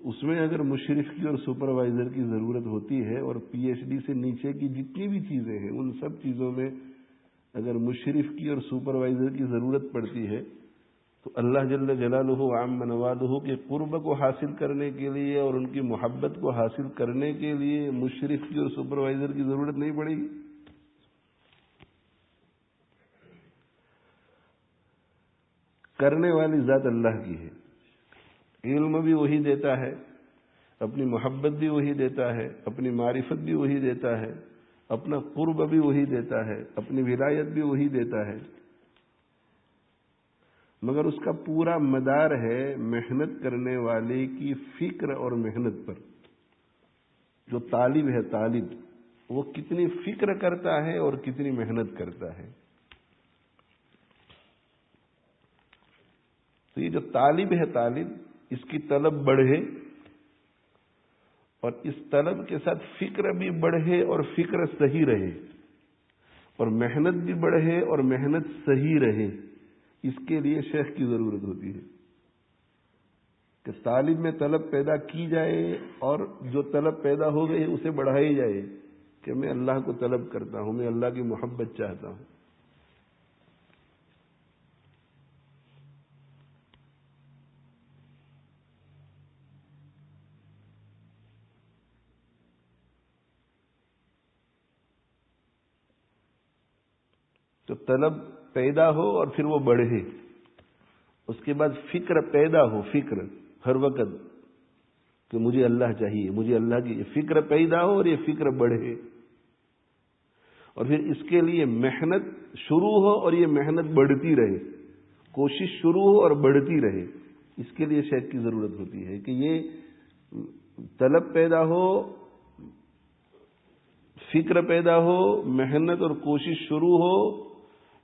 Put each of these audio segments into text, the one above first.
تو اس میں اگر مشرف کی اور سپروائزر کی ضرورت ہوتی ہے، اور پی ایچ ڈی سے نیچے کی جتنی بھی چیزیں ہیں ان سب چیزوں میں اگر مشرف کی اور سپروائزر کی ضرورت پڑتی ہے، تو اللہ جل جلالہ وعم نوالہ کے قرب کو حاصل کرنے کے لیے اور ان کی محبت کو حاصل کرنے کے لیے مشرف کی اور سپروائزر کی ضرورت نہیں پڑے گی۔ کرنے والی ذات اللہ کی ہے، علم بھی وہی دیتا ہے، اپنی محبت بھی وہی دیتا ہے، اپنی معرفت بھی وہی دیتا ہے، اپنا قرب بھی وہی دیتا ہے، اپنی ولایت بھی وہی دیتا ہے، مگر اس کا پورا مدار ہے محنت کرنے والے کی فکر اور محنت پر۔ جو طالب ہے، طالب وہ کتنی فکر کرتا ہے اور کتنی محنت کرتا ہے۔ تو یہ جو طالب ہے، طالب اس کی طلب بڑھے اور اس طلب کے ساتھ فکر بھی بڑھے اور فکر صحیح رہے، اور محنت بھی بڑھے اور محنت صحیح رہے، اس کے لیے شیخ کی ضرورت ہوتی ہے کہ طالب میں طلب پیدا کی جائے اور جو طلب پیدا ہو گئی اسے بڑھائی جائے کہ میں اللہ کو طلب کرتا ہوں، میں اللہ کی محبت چاہتا ہوں۔ تو طلب پیدا ہو اور پھر وہ بڑھے، اس کے بعد فکر پیدا ہو، فکر ہر وقت کہ مجھے اللہ چاہیے، مجھے اللہ کی فکر پیدا ہو اور یہ فکر بڑھے، اور پھر اس کے لیے محنت شروع ہو اور یہ محنت بڑھتی رہے، کوشش شروع ہو اور بڑھتی رہے۔ اس کے لیے شیخ کی ضرورت ہوتی ہے کہ یہ طلب پیدا ہو، فکر پیدا ہو، محنت اور کوشش شروع ہو،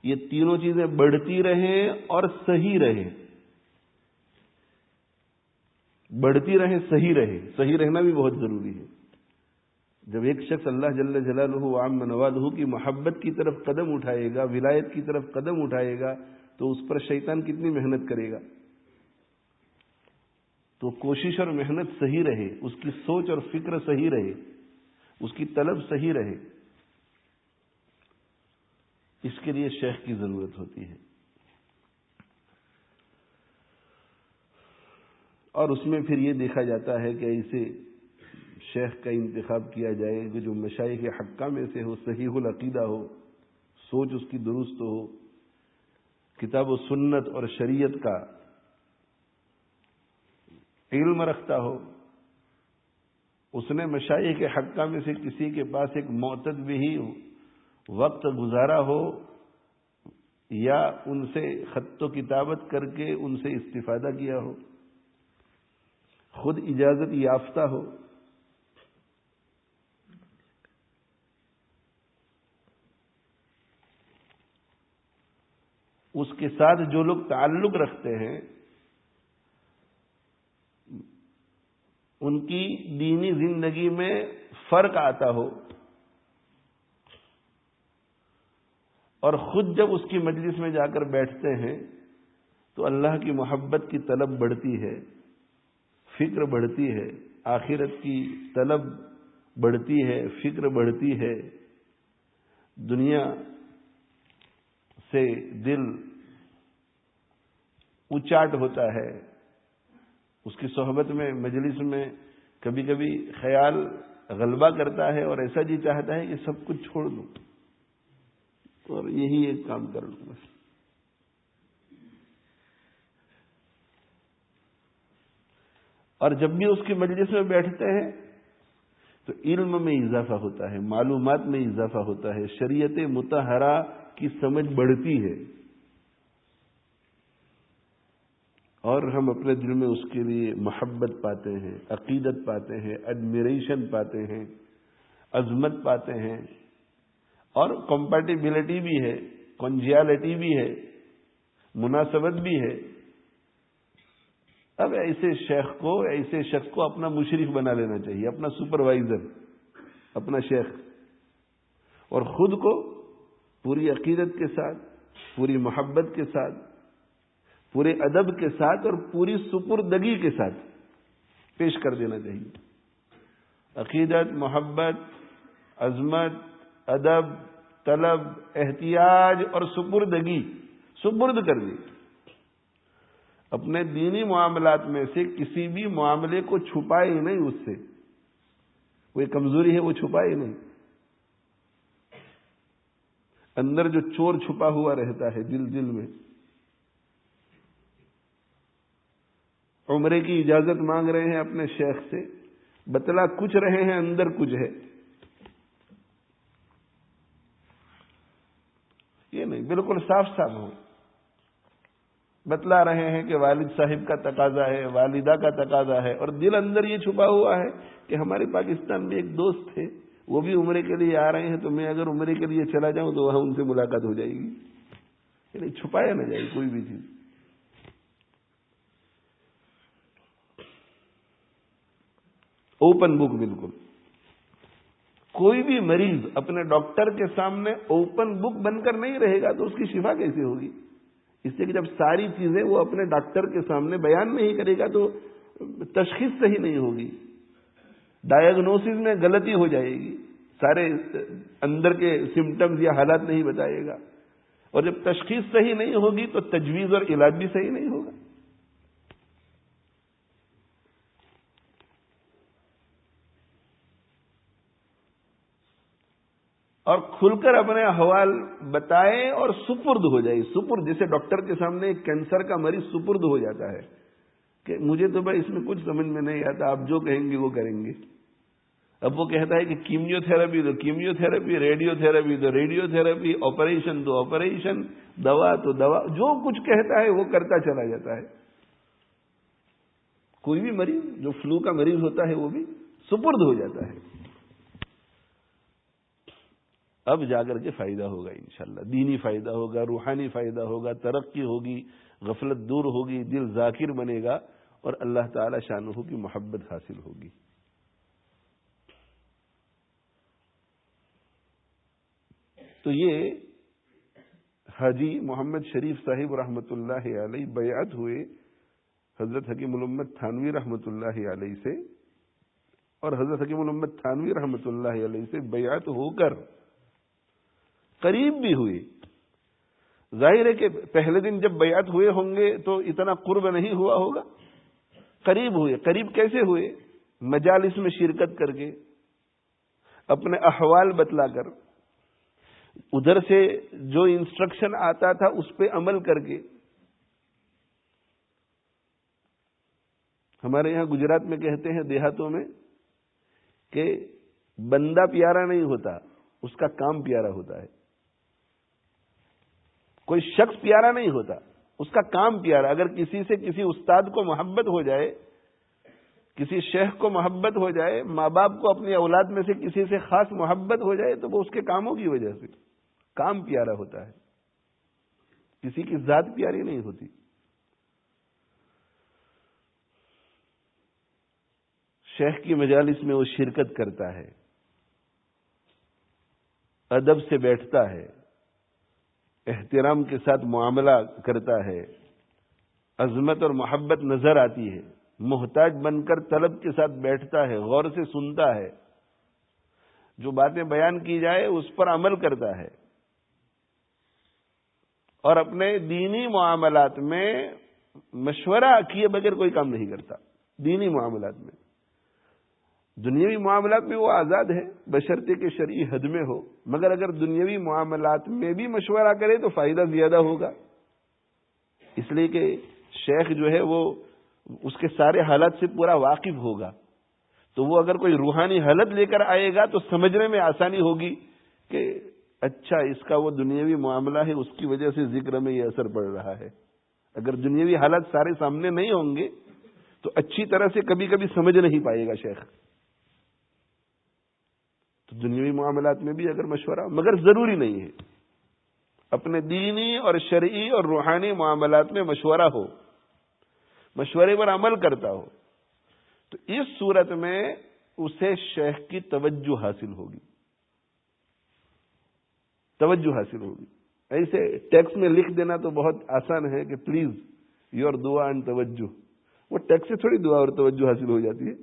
یہ تینوں چیزیں بڑھتی رہیں اور صحیح رہیں، بڑھتی رہیں، صحیح رہے۔ صحیح رہنا بھی بہت ضروری ہے۔ جب ایک شخص اللہ جل جلالہ وعم نوالہ کی محبت کی طرف قدم اٹھائے گا، ولایت کی طرف قدم اٹھائے گا، تو اس پر شیطان کتنی محنت کرے گا۔ تو کوشش اور محنت صحیح رہے، اس کی سوچ اور فکر صحیح رہے، اس کی طلب صحیح رہے، اس کے لیے شیخ کی ضرورت ہوتی ہے۔ اور اس میں پھر یہ دیکھا جاتا ہے کہ ایسے شیخ کا انتخاب کیا جائے کہ جو مشائخ حقہ میں سے ہو، صحیح العقیدہ ہو، سوچ اس کی درست ہو، کتاب و سنت اور شریعت کا علم رکھتا ہو۔ اس نے مشائخ حقہ میں سے کسی کے پاس ایک معتد بھی وقت گزارا ہو یا ان سے خط و کتابت کر کے ان سے استفادہ کیا ہو، خود اجازت یافتہ ہو، اس کے ساتھ جو لوگ تعلق رکھتے ہیں ان کی دینی زندگی میں فرق آتا ہو، اور خود جب اس کی مجلس میں جا کر بیٹھتے ہیں تو اللہ کی محبت کی طلب بڑھتی ہے، فکر بڑھتی ہے، آخرت کی طلب بڑھتی ہے، فکر بڑھتی ہے، دنیا سے دل اچاٹ ہوتا ہے۔ اس کی صحبت میں، مجلس میں کبھی کبھی خیال غلبہ کرتا ہے اور ایسا جی چاہتا ہے کہ سب کچھ چھوڑ دوں اور یہی ایک کام کر لوں بس۔ اور جب بھی اس کی مجلس میں بیٹھتے ہیں تو علم میں اضافہ ہوتا ہے، معلومات میں اضافہ ہوتا ہے، شریعت مطہرہ کی سمجھ بڑھتی ہے، اور ہم اپنے دل میں اس کے لیے محبت پاتے ہیں، عقیدت پاتے ہیں، ایڈمیریشن پاتے ہیں، عظمت پاتے ہیں، اور کمپیٹیبلٹی بھی ہے، کنجیالٹی بھی ہے، مناسبت بھی ہے۔ اب ایسے شخص کو اپنا مشرف بنا لینا چاہیے، اپنا سپروائزر، اپنا شیخ، اور خود کو پوری عقیدت کے ساتھ، پوری محبت کے ساتھ، پورے ادب کے ساتھ اور پوری سپردگی کے ساتھ پیش کر دینا چاہیے. عقیدت، محبت، عظمت، ادب، طلب، احتیاج اور سپردگی، سپرد کر دی. اپنے دینی معاملات میں سے کسی بھی معاملے کو چھپائے ہی نہیں، اس سے کوئی کمزوری ہے وہ چھپائے نہیں. اندر جو چور چھپا ہوا رہتا ہے دل میں، عمرے کی اجازت مانگ رہے ہیں اپنے شیخ سے، بتلا کچھ رہے ہیں اندر کچھ ہے، یہ نہیں، بالکل صاف صاف ہو. بتلا رہے ہیں کہ والد صاحب کا تقاضا ہے، والدہ کا تقاضا ہے، اور دل اندر یہ چھپا ہوا ہے کہ ہمارے پاکستان میں ایک دوست تھے، وہ بھی عمرے کے لیے آ رہے ہیں، تو میں اگر عمرے کے لیے چلا جاؤں تو وہاں ان سے ملاقات ہو جائے گی. یعنی چھپایا نہ جائے کوئی بھی چیز. اوپن بک، بالکل کوئی بھی مریض اپنے ڈاکٹر کے سامنے اوپن بک بن کر نہیں رہے گا تو اس کی شفا کیسے ہوگی؟ اس لیے کہ جب ساری چیزیں وہ اپنے ڈاکٹر کے سامنے بیان نہیں کرے گا تو تشخیص صحیح نہیں ہوگی، ڈائیگنوسس میں غلطی ہو جائے گی، سارے اندر کے سمٹمز یا حالات نہیں بتائے گا، اور جب تشخیص صحیح نہیں ہوگی تو تجویز اور علاج بھی صحیح نہیں ہوگا. اور کھل کر اپنے احوال بتائے اور سپرد ہو جائے. سپرد، جیسے ڈاکٹر کے سامنے کینسر کا مریض سپرد ہو جاتا ہے کہ مجھے تو بھائی اس میں کچھ سمجھ میں نہیں آتا، آپ جو کہیں گے وہ کریں گے. اب وہ کہتا ہے کہ کیمیو تھراپی تو کیمیو تھراپی، ریڈیو تھراپی تو ریڈیو تھراپی، آپریشن تو آپریشن، دوا تو دوا، جو کچھ کہتا ہے وہ کرتا چلا جاتا ہے. کوئی بھی مریض جو فلو کا مریض ہوتا ہے وہ بھی سپرد ہو جاتا ہے. اب جا کر کے فائدہ ہوگا انشاءاللہ، دینی فائدہ ہوگا، روحانی فائدہ ہوگا، ترقی ہوگی، غفلت دور ہوگی، دل ذاکر بنے گا اور اللہ تعالی شانہ کی محبت حاصل ہوگی. تو یہ حاجی محمد شریف صاحب رحمۃ اللہ علیہ بیعت ہوئے حضرت حکیم الامت تھانوی رحمۃ اللہ علیہ سے، اور حضرت حکیم الامت تھانوی رحمۃ اللہ علیہ سے بیعت ہو کر قریب بھی ہوئے. ظاہر ہے کہ پہلے دن جب بیعت ہوئے ہوں گے تو اتنا قرب نہیں ہوا ہوگا، قریب ہوئے. قریب کیسے ہوئے؟ مجالس میں شرکت کر کے، اپنے احوال بتلا کر، ادھر سے جو انسٹرکشن آتا تھا اس پہ عمل کر کے. ہمارے یہاں گجرات میں کہتے ہیں دیہاتوں میں کہ بندہ پیارا نہیں ہوتا، اس کا کام پیارا ہوتا ہے. کوئی شخص پیارا نہیں ہوتا، اس کا کام پیارا. اگر کسی سے کسی استاد کو محبت ہو جائے، کسی شیخ کو محبت ہو جائے، ماں باپ کو اپنی اولاد میں سے کسی سے خاص محبت ہو جائے تو وہ اس کے کاموں کی وجہ سے کام پیارا ہوتا ہے، کسی کی ذات پیاری نہیں ہوتی. شیخ کی مجالس میں وہ شرکت کرتا ہے، ادب سے بیٹھتا ہے، احترام کے ساتھ معاملہ کرتا ہے، عظمت اور محبت نظر آتی ہے، محتاج بن کر طلب کے ساتھ بیٹھتا ہے، غور سے سنتا ہے، جو باتیں بیان کی جائے اس پر عمل کرتا ہے، اور اپنے دینی معاملات میں مشورہ کیے بغیر کوئی کام نہیں کرتا. دینی معاملات میں، دنیاوی معاملات میں وہ آزاد ہے بشرطے کہ شرعی حد میں ہو، مگر اگر دنیاوی معاملات میں بھی مشورہ کرے تو فائدہ زیادہ ہوگا. اس لیے کہ شیخ جو ہے وہ اس کے سارے حالات سے پورا واقف ہوگا، تو وہ اگر کوئی روحانی حالت لے کر آئے گا تو سمجھنے میں آسانی ہوگی کہ اچھا اس کا وہ دنیاوی معاملہ ہے، اس کی وجہ سے ذکر میں یہ اثر پڑ رہا ہے. اگر دنیاوی حالات سارے سامنے نہیں ہوں گے تو اچھی طرح سے کبھی کبھی سمجھ نہیں پائے گا شیخ. تو دنیاوی معاملات میں بھی اگر مشورہ، مگر ضروری نہیں ہے، اپنے دینی اور شرعی اور روحانی معاملات میں مشورہ ہو، مشورے پر عمل کرتا ہو، تو اس صورت میں اسے شیخ کی توجہ حاصل ہوگی، توجہ حاصل ہوگی. ایسے ٹیکسٹ میں لکھ دینا تو بہت آسان ہے کہ پلیز یور دعا اینڈ توجہ، وہ ٹیکسٹ سے تھوڑی دعا اور توجہ حاصل ہو جاتی ہے.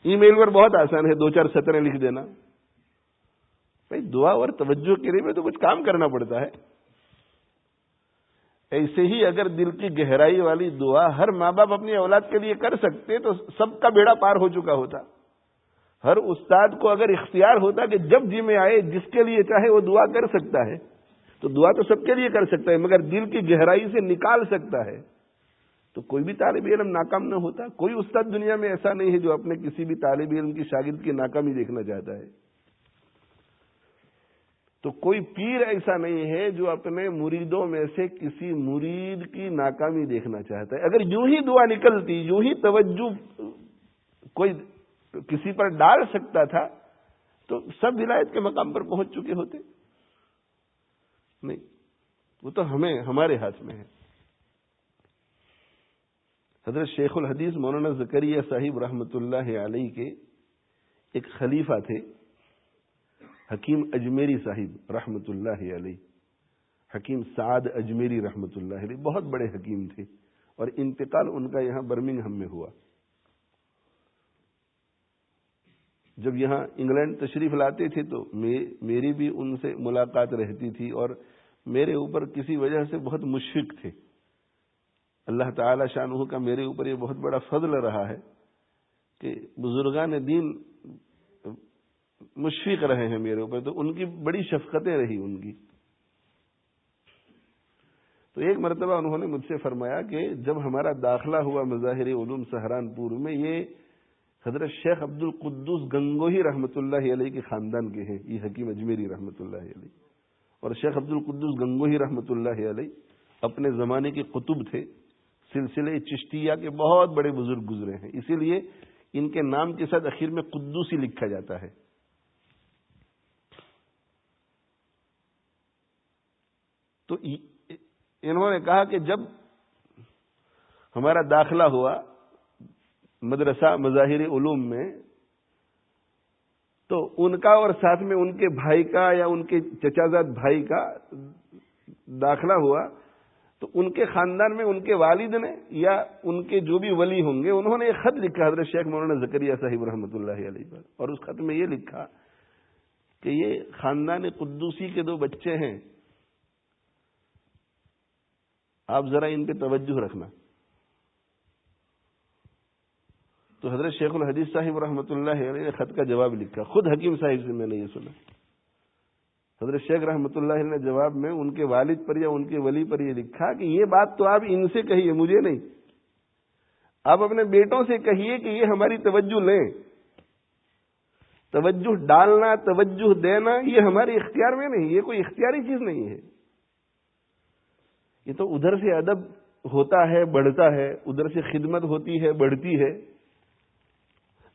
ای میل پر بہت آسان ہے 2-4 سطریں لکھ دینا. بھائی دعا اور توجہ کے لیے تو کچھ کام کرنا پڑتا ہے. ایسے ہی اگر دل کی گہرائی والی دعا ہر ماں باپ اپنی اولاد کے لیے کر سکتے تو سب کا بیڑا پار ہو چکا ہوتا. ہر استاد کو اگر اختیار ہوتا کہ جب جی میں آئے جس کے لیے چاہے وہ دعا کر سکتا ہے, تو دعا تو سب کے لیے کر سکتا ہے, مگر دل کی گہرائی سے نکال سکتا ہے, تو کوئی بھی طالب علم ناکام نہ ہوتا. کوئی استاد دنیا میں ایسا نہیں ہے جو اپنے کسی بھی طالب علم کی شاگرد کی ناکامی دیکھنا چاہتا ہے. تو کوئی پیر ایسا نہیں ہے جو اپنے مریدوں میں سے کسی مرید کی ناکامی دیکھنا چاہتا ہے. اگر یوں ہی دعا نکلتی, یوں ہی توجہ کوئی کسی پر ڈال سکتا تھا تو سب ولایت کے مقام پر پہنچ چکے ہوتے. نہیں, وہ تو ہمارے ہاتھ میں ہے. حضرت شیخ الحدیث مولانا زکریا صاحب رحمۃ اللہ علیہ کے ایک خلیفہ تھے, حکیم اجمیری صاحب رحمۃ اللہ علیہ, حکیم سعد اجمیری رحمۃ اللہ علیہ, بہت بڑے حکیم تھے, اور انتقال ان کا یہاں برمنگھم میں ہوا. جب یہاں انگلینڈ تشریف لاتے تھے تو میری بھی ان سے ملاقات رہتی تھی, اور میرے اوپر کسی وجہ سے بہت مشفق تھے. اللہ تعالی شانہ کا میرے اوپر یہ بہت بڑا فضل رہا ہے کہ بزرگان دین مشفق رہے ہیں میرے اوپر, تو ان کی بڑی شفقتیں رہی ان کی. تو ایک مرتبہ انہوں نے مجھ سے فرمایا کہ جب ہمارا داخلہ ہوا مظاہر علوم سہارنپور میں, یہ حضرت شیخ عبد القدوس گنگوہی رحمۃ اللہ علیہ کے خاندان کے ہیں, یہ حکیم اجمیری رحمۃ اللہ علیہ. اور شیخ عبد القدوس گنگوہی رحمۃ اللہ علیہ اپنے زمانے کے قطب تھے, سلسلے چشتیہ کے بہت بڑے بزرگ گزرے ہیں, اسی لیے ان کے نام کے ساتھ اخیر میں قدوسی لکھا جاتا ہے. تو انہوں نے کہا کہ جب ہمارا داخلہ ہوا مدرسہ مظاہر علوم میں, تو ان کا اور ساتھ میں ان کے بھائی کا یا ان کے چچا زاد بھائی کا داخلہ ہوا, تو ان کے خاندان میں ان کے والد نے یا ان کے جو بھی ولی ہوں گے, انہوں نے ایک خط لکھا حضرت شیخ مولانا زکریا صاحب رحمۃ اللہ علیہ پر, اور اس خط میں یہ لکھا کہ یہ خاندان قدوسی کے 2 بچے ہیں, آپ ذرا ان پہ توجہ رکھنا. تو حضرت شیخ الحدیث صاحب رحمۃ اللہ علیہ نے خط کا جواب لکھا, خود حکیم صاحب سے میں نے یہ سنا. حضرت شیخ رحمۃ اللہ علیہ نے جواب میں ان کے والد پر یا ان کے ولی پر یہ لکھا کہ یہ بات تو آپ ان سے کہیے, مجھے نہیں. آپ اپنے بیٹوں سے کہیے کہ یہ ہماری توجہ لیں. توجہ ڈالنا, توجہ دینا یہ ہمارے اختیار میں نہیں, یہ کوئی اختیاری چیز نہیں ہے. یہ تو ادھر سے ادب ہوتا ہے, بڑھتا ہے, ادھر سے خدمت ہوتی ہے, بڑھتی ہے,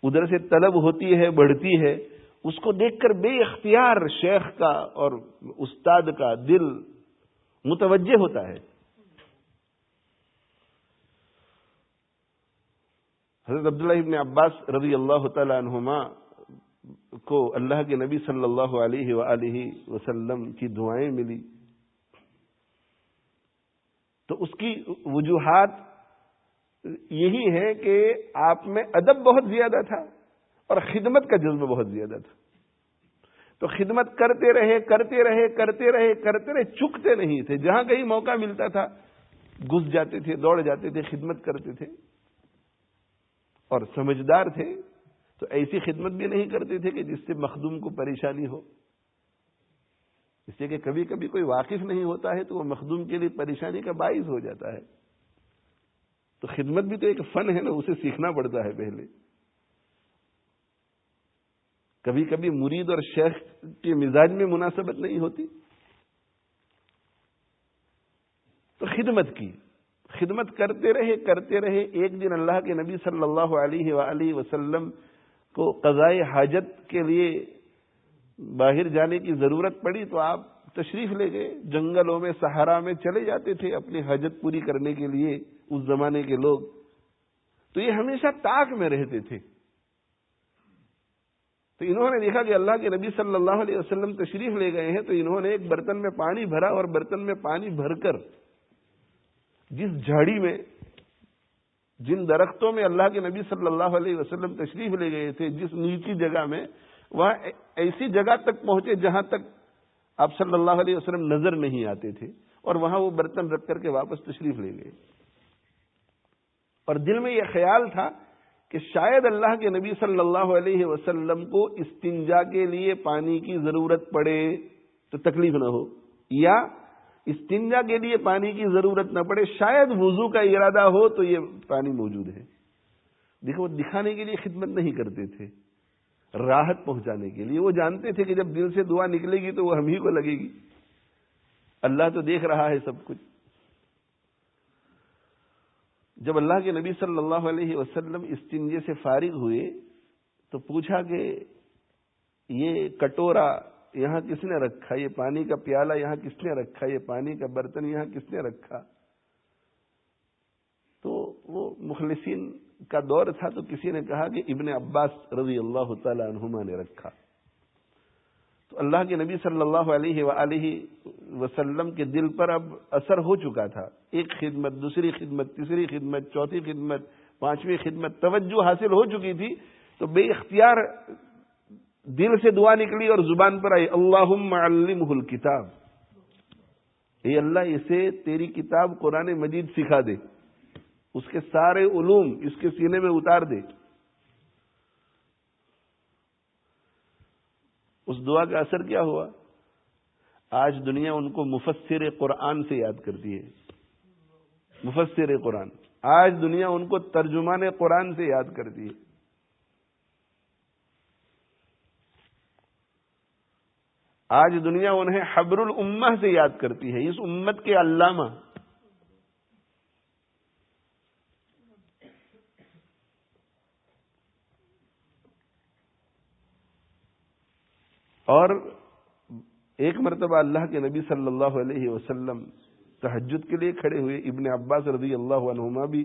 ادھر سے طلب ہوتی ہے, بڑھتی ہے. اس کو دیکھ کر بے اختیار شیخ کا اور استاد کا دل متوجہ ہوتا ہے. حضرت عبداللہ ابن عباس رضی اللہ تعالی عنہما کو اللہ کے نبی صلی اللہ علیہ وآلہ وسلم کی دعائیں ملی, تو اس کی وجوہات یہی ہے کہ آپ میں ادب بہت زیادہ تھا اور خدمت کا جذبہ بہت زیادہ تھا. تو خدمت کرتے رہے کرتے رہے کرتے رہے کرتے رہے, چکتے نہیں تھے. جہاں کہیں موقع ملتا تھا گھس جاتے تھے, دوڑ جاتے تھے, خدمت کرتے تھے. اور سمجھدار تھے تو ایسی خدمت بھی نہیں کرتے تھے کہ جس سے مخدوم کو پریشانی ہو. اس لیے کہ کبھی کبھی کوئی واقف نہیں ہوتا ہے تو وہ مخدوم کے لیے پریشانی کا باعث ہو جاتا ہے. تو خدمت بھی تو ایک فن ہے نا, اسے سیکھنا پڑتا ہے پہلے. کبھی کبھی مرید اور شیخ کے مزاج میں مناسبت نہیں ہوتی, تو خدمت کی, خدمت کرتے رہے. ایک دن اللہ کے نبی صلی اللہ علیہ وآلہ وسلم کو قضائے حاجت کے لیے باہر جانے کی ضرورت پڑی, تو آپ تشریف لے گئے. جنگلوں میں صحرا میں چلے جاتے تھے اپنی حاجت پوری کرنے کے لیے اس زمانے کے لوگ. تو یہ ہمیشہ طاق میں رہتے تھے. تو انہوں نے دیکھا کہ اللہ کے نبی صلی اللہ علیہ وسلم تشریف لے گئے ہیں, تو انہوں نے ایک برتن میں پانی بھرا اور برتن میں پانی بھر کر جس جھاڑی میں، جن درختوں میں اللہ کے نبی صلی اللہ علیہ وسلم تشریف لے گئے تھے، جس نیچی جگہ میں، وہاں ایسی جگہ تک پہنچے جہاں تک آپ صلی اللہ علیہ وسلم نظر نہیں آتے تھے، اور وہاں وہ برتن رکھ کر کے واپس تشریف لے گئے. اور دل میں یہ خیال تھا کہ شاید اللہ کے نبی صلی اللہ علیہ وسلم کو استنجا کے لیے پانی کی ضرورت پڑے تو تکلیف نہ ہو، یا استنجا کے لیے پانی کی ضرورت نہ پڑے، شاید وضو کا ارادہ ہو تو یہ پانی موجود ہے. دیکھو، وہ دکھانے کے لیے خدمت نہیں کرتے تھے، راحت پہنچانے کے لیے. وہ جانتے تھے کہ جب دل سے دعا نکلے گی تو وہ ہم ہی کو لگے گی، اللہ تو دیکھ رہا ہے سب کچھ. جب اللہ کے نبی صلی اللہ علیہ وسلم استنجے سے فارغ ہوئے تو پوچھا کہ یہ کٹورا یہاں کس نے رکھا، یہ پانی کا پیالہ یہاں کس نے رکھا، یہ پانی کا برتن یہاں کس نے رکھا؟ تو وہ مخلصین کا دور تھا، تو کسی نے کہا کہ ابن عباس رضی اللہ تعالی عنہما نے رکھا. تو اللہ کے نبی صلی اللہ علیہ وآلہ وسلم کے دل پر اب اثر ہو چکا تھا. ایک خدمت، دوسری خدمت، تیسری خدمت، چوتھی خدمت، پانچویں خدمت، توجہ حاصل ہو چکی تھی. تو بے اختیار دل سے دعا نکلی اور زبان پر آئی، اللہم علمہ الکتاب، اے اللہ اسے تیری کتاب قرآن مجید سکھا دے، اس کے سارے علوم اس کے سینے میں اتار دے. اس دعا کا اثر کیا ہوا؟ آج دنیا ان کو مفسر قرآن سے یاد کرتی ہے. مفسر قرآن، آج دنیا ان کو ترجمان قرآن سے یاد کرتی ہے. آج دنیا انہیں حبر الامہ سے یاد کرتی ہے، اس امت کے علامہ. اور ایک مرتبہ اللہ کے نبی صلی اللہ علیہ وسلم تہجد کے لیے کھڑے ہوئے. ابن عباس رضی اللہ عنہما بھی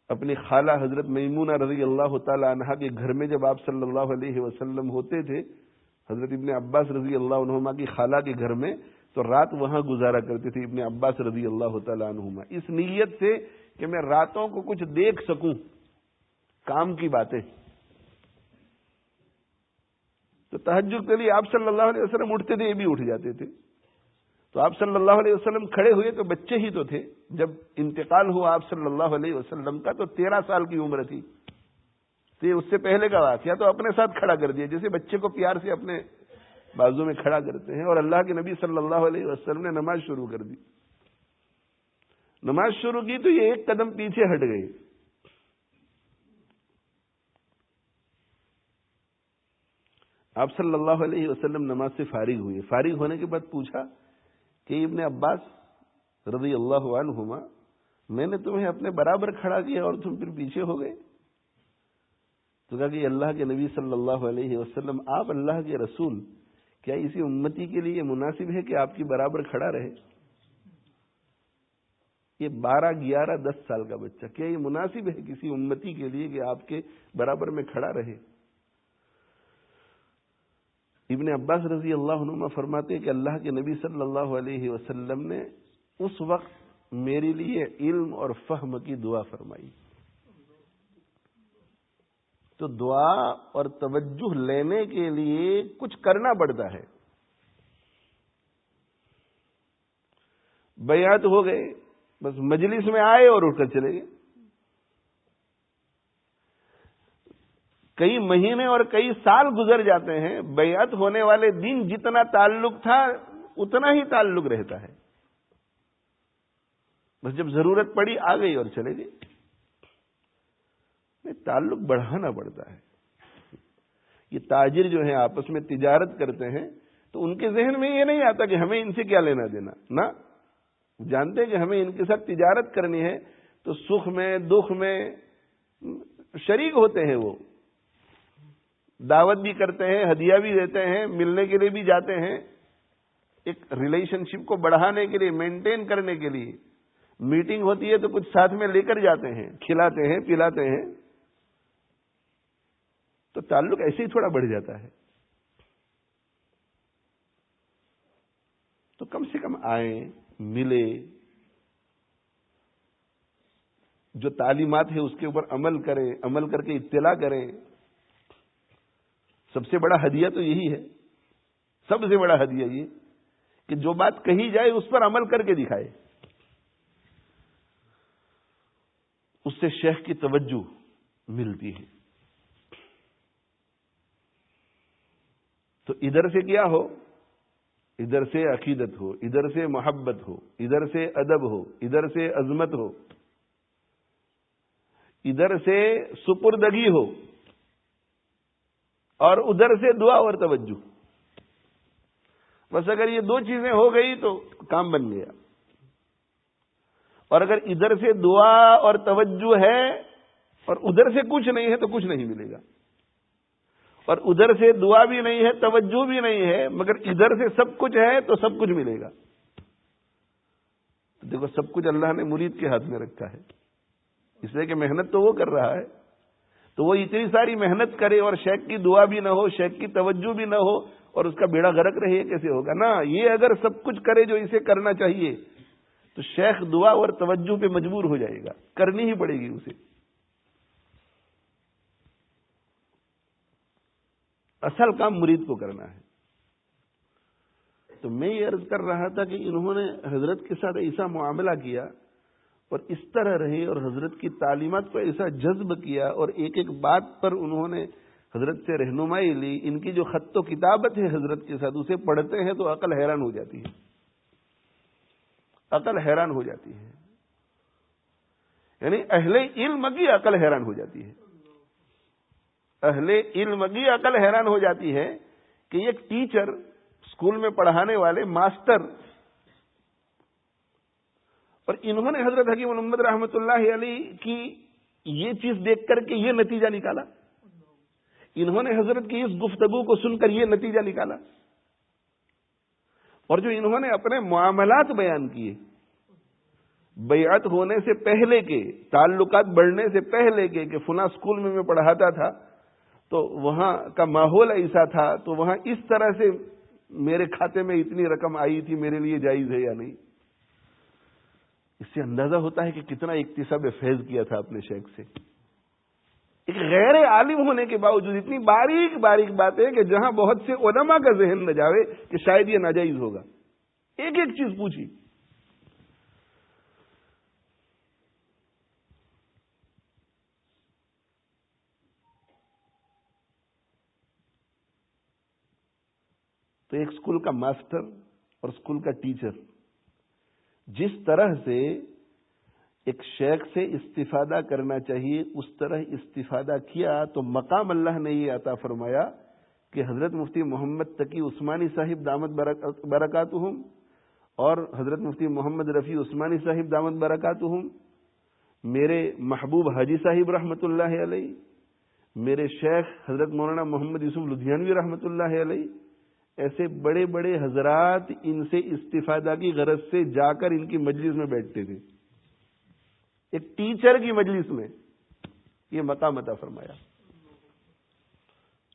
اپنی خالہ حضرت میمونہ رضی اللہ تعالی عنہا کے گھر میں جب آپ صلی اللہ علیہ وسلم ہوتے تھے، حضرت ابن عباس رضی اللہ عنہما کی خالہ کے گھر میں، تو رات وہاں گزارا کرتے تھے ابن عباس رضی اللہ تعالی عنہما، اس نیت سے کہ میں راتوں کو کچھ دیکھ سکوں، کام کی باتیں. تو تہجد کے لیے آپ صلی اللہ علیہ وسلم اٹھتے تھے، یہ بھی اٹھ جاتے تھے. تو آپ صلی اللہ علیہ وسلم کھڑے ہوئے تو بچے ہی تو تھے. جب انتقال ہوا آپ صلی اللہ علیہ وسلم کا تو 13 سال کی عمر تھی. تو یہ اس سے پہلے کا واقعہ تو اپنے ساتھ کھڑا کر دیا، جیسے بچے کو پیار سے اپنے بازو میں کھڑا کرتے ہیں. اور اللہ کے نبی صلی اللہ علیہ وسلم نے نماز شروع کر دی. نماز شروع کی تو یہ ایک قدم پیچھے ہٹ گئے. آپ صلی اللہ علیہ وسلم نماز سے فارغ ہوئے. فارغ ہونے کے بعد پوچھا کہ ابن عباس رضی اللہ عنہما، میں نے تمہیں اپنے برابر کھڑا کیا اور تم پھر پیچھے ہو گئے؟ تو کہا کہ اللہ کے نبی صلی اللہ علیہ وسلم، آپ اللہ کے رسول، کیا اسی امتی کے لیے مناسب ہے کہ آپ کی برابر کھڑا رہے؟ یہ 12, 11, 10 سال کا بچہ، کیا یہ مناسب ہے کسی امتی کے لیے کہ آپ کے برابر میں کھڑا رہے؟ ابن عباس رضی اللہ عنہما فرماتے کہ اللہ کے نبی صلی اللہ علیہ وسلم نے اس وقت میرے لیے علم اور فہم کی دعا فرمائی. تو دعا اور توجہ لینے کے لیے کچھ کرنا پڑتا ہے. بیعت ہو گئے، بس مجلس میں آئے اور اٹھ کر چلے گئے. کئی مہینے اور کئی سال گزر جاتے ہیں، بیعت ہونے والے دن جتنا تعلق تھا اتنا ہی تعلق رہتا ہے. بس جب ضرورت پڑی آ گئی اور چلے گئے. تعلق بڑھانا پڑتا ہے. یہ تاجر جو ہیں آپس میں تجارت کرتے ہیں تو ان کے ذہن میں یہ نہیں آتا کہ ہمیں ان سے کیا لینا دینا، نہ، جانتے ہیں کہ ہمیں ان کے ساتھ تجارت کرنی ہے تو سکھ میں دکھ میں شریک ہوتے ہیں. وہ دعوت بھی کرتے ہیں، ہدیہ بھی دیتے ہیں، ملنے کے لیے بھی جاتے ہیں. ایک ریلیشن شپ کو بڑھانے کے لیے، مینٹین کرنے کے لیے میٹنگ ہوتی ہے تو کچھ ساتھ میں لے کر جاتے ہیں، کھلاتے ہیں، پلاتے ہیں. تو تعلق ایسے ہی تھوڑا بڑھ جاتا ہے. تو کم سے کم آئیں، ملے، جو تعلیمات ہے اس کے اوپر عمل کریں، عمل کر کے اطلاع کریں. سب سے بڑا ہدیہ تو یہی ہے، سب سے بڑا ہدیہ یہ کہ جو بات کہی جائے اس پر عمل کر کے دکھائے. اس سے شیخ کی توجہ ملتی ہے. تو ادھر سے کیا ہو، ادھر سے عقیدت ہو، ادھر سے محبت ہو، ادھر سے ادب ہو، ادھر سے عظمت ہو، ادھر سے سپردگی ہو، اور ادھر سے دعا اور توجہ. بس اگر یہ دو چیزیں ہو گئی تو کام بن گیا. اور اگر ادھر سے دعا اور توجہ ہے اور ادھر سے کچھ نہیں ہے تو کچھ نہیں ملے گا. اور ادھر سے دعا بھی نہیں ہے، توجہ بھی نہیں ہے، مگر ادھر سے سب کچھ ہے تو سب کچھ ملے گا. دیکھو سب کچھ اللہ نے مرید کے ہاتھ میں رکھا ہے، اس لیے کہ محنت تو وہ کر رہا ہے. تو وہ اتنی ساری محنت کرے اور شیخ کی دعا بھی نہ ہو، شیخ کی توجہ بھی نہ ہو، اور اس کا بیڑا غرق رہے، یہ کیسے ہوگا؟ نا، یہ اگر سب کچھ کرے جو اسے کرنا چاہیے تو شیخ دعا اور توجہ پہ مجبور ہو جائے گا، کرنی ہی پڑے گی اسے. اصل کام مرید کو کرنا ہے. تو میں یہ عرض کر رہا تھا کہ انہوں نے حضرت کے ساتھ ایسا معاملہ کیا اور اس طرح رہے اور حضرت کی تعلیمات کو ایسا جذب کیا، اور ایک ایک بات پر انہوں نے حضرت سے رہنمائی لی. ان کی جو خط و کتابت ہے حضرت کے ساتھ، اسے پڑھتے ہیں تو عقل حیران ہو جاتی ہے، عقل حیران ہو جاتی ہے. یعنی اہل علم کی عقل حیران ہو جاتی ہے، اہل علم کی عقل حیران ہو جاتی ہے کہ ایک ٹیچر، اسکول میں پڑھانے والے ماسٹر، اور انہوں نے حضرت حکیم الامت رحمۃ اللہ علیہ کی یہ چیز دیکھ کر کے یہ نتیجہ نکالا. انہوں نے حضرت کی اس گفتگو کو سن کر یہ نتیجہ نکالا. اور جو انہوں نے اپنے معاملات بیان کیے، بیعت ہونے سے پہلے کے، تعلقات بڑھنے سے پہلے کے، کہ فلاں اسکول میں پڑھاتا تھا تو وہاں کا ماحول ایسا تھا، تو وہاں اس طرح سے میرے کھاتے میں اتنی رقم آئی تھی، میرے لیے جائز ہے یا نہیں. اس سے اندازہ ہوتا ہے کہ کتنا اکتساب فیض کیا تھا اپنے شیخ سے. ایک غیر عالم ہونے کے باوجود اتنی باریک باریک باتیں کہ جہاں بہت سے علماء کا ذہن نہ جاوے کہ شاید یہ ناجائز ہوگا، ایک ایک چیز پوچھی. تو ایک اسکول کا ماسٹر اور اسکول کا ٹیچر جس طرح سے ایک شیخ سے استفادہ کرنا چاہیے اس طرح استفادہ کیا، تو مقام اللہ نے یہ عطا فرمایا کہ حضرت مفتی محمد تقی عثمانی صاحب دامت برکاتہم اور حضرت مفتی محمد رفیع عثمانی صاحب دامت برکاتہم، میرے محبوب حاجی صاحب رحمۃ اللہ علیہ، میرے شیخ حضرت مولانا محمد یوسف لدھیانوی رحمۃ اللہ علیہ، ایسے بڑے بڑے حضرات ان سے استفادہ کی غرض سے جا کر ان کی مجلس میں بیٹھتے تھے. ایک ٹیچر کی مجلس میں یہ مقام عطا فرمایا.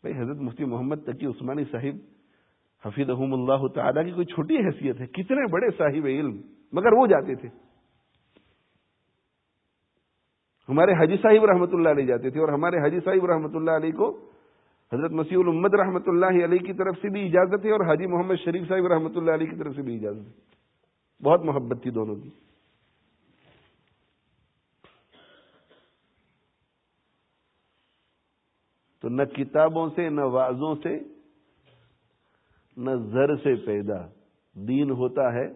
بھائی حضرت مفتی محمد تقی عثمانی صاحب حفظہم اللہ تعالیٰ کی کوئی چھوٹی حیثیت ہے، کتنے بڑے صاحب علم، مگر وہ جاتے تھے. ہمارے حاجی صاحب رحمۃ اللہ علیہ جاتے تھے، اور ہمارے حاجی صاحب رحمۃ اللہ علیہ کو حضرت مسیح الامت رحمۃ اللہ علیہ کی طرف سے بھی اجازت ہے، اور حاجی محمد شریف صاحب رحمۃ اللہ علیہ کی طرف سے بھی اجازت ہے. بہت محبت تھی دونوں کی. تو نہ کتابوں سے، نہ وعظوں سے، نہ زر سے پیدا دین ہوتا ہے،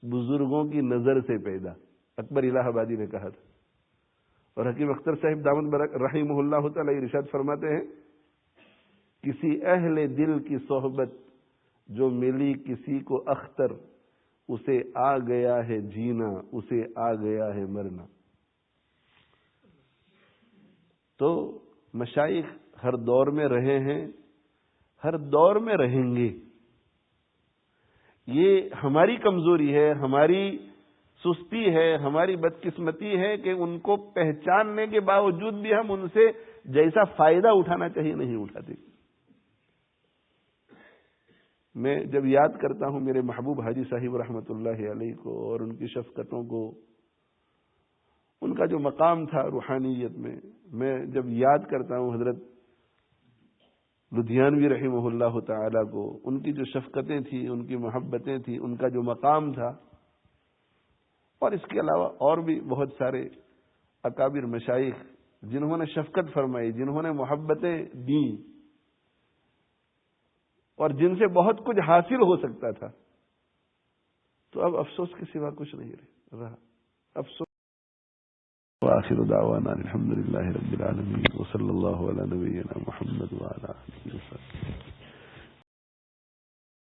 بزرگوں کی نظر سے پیدا. اکبر الہ آبادی نے کہا تھا. اور حکیم اختر صاحب دامت رحمہ اللہ تعالی ارشاد فرماتے ہیں، کسی اہل دل کی صحبت جو ملی کسی کو اختر، اسے آ گیا ہے جینا، اسے آ گیا ہے مرنا. تو مشائخ ہر دور میں رہے ہیں، ہر دور میں رہیں گے. یہ ہماری کمزوری ہے، ہماری سستی ہے، ہماری بدقسمتی ہے کہ ان کو پہچاننے کے باوجود بھی ہم ان سے جیسا فائدہ اٹھانا چاہیے نہیں اٹھاتے. میں جب یاد کرتا ہوں میرے محبوب حاجی صاحب رحمۃ اللہ علیہ کو اور ان کی شفقتوں کو، ان کا جو مقام تھا روحانیت میں جب یاد کرتا ہوں حضرت لدھیانوی رحمہ اللہ تعالی کو، ان کی جو شفقتیں تھیں، ان کی محبتیں تھیں، ان کا جو مقام تھا، اور اس کے علاوہ اور بھی بہت سارے اکابر مشائخ جنہوں نے شفقت فرمائی، جنہوں نے محبتیں دیں، اور جن سے بہت کچھ حاصل ہو سکتا تھا، تو اب افسوس کے سوا کچھ نہیں رہا. افسوس. وآخر دعوانا الحمد للہ رب العالمین وصلی اللہ علی نبینا محمد وعلی آلہ وصحبہ.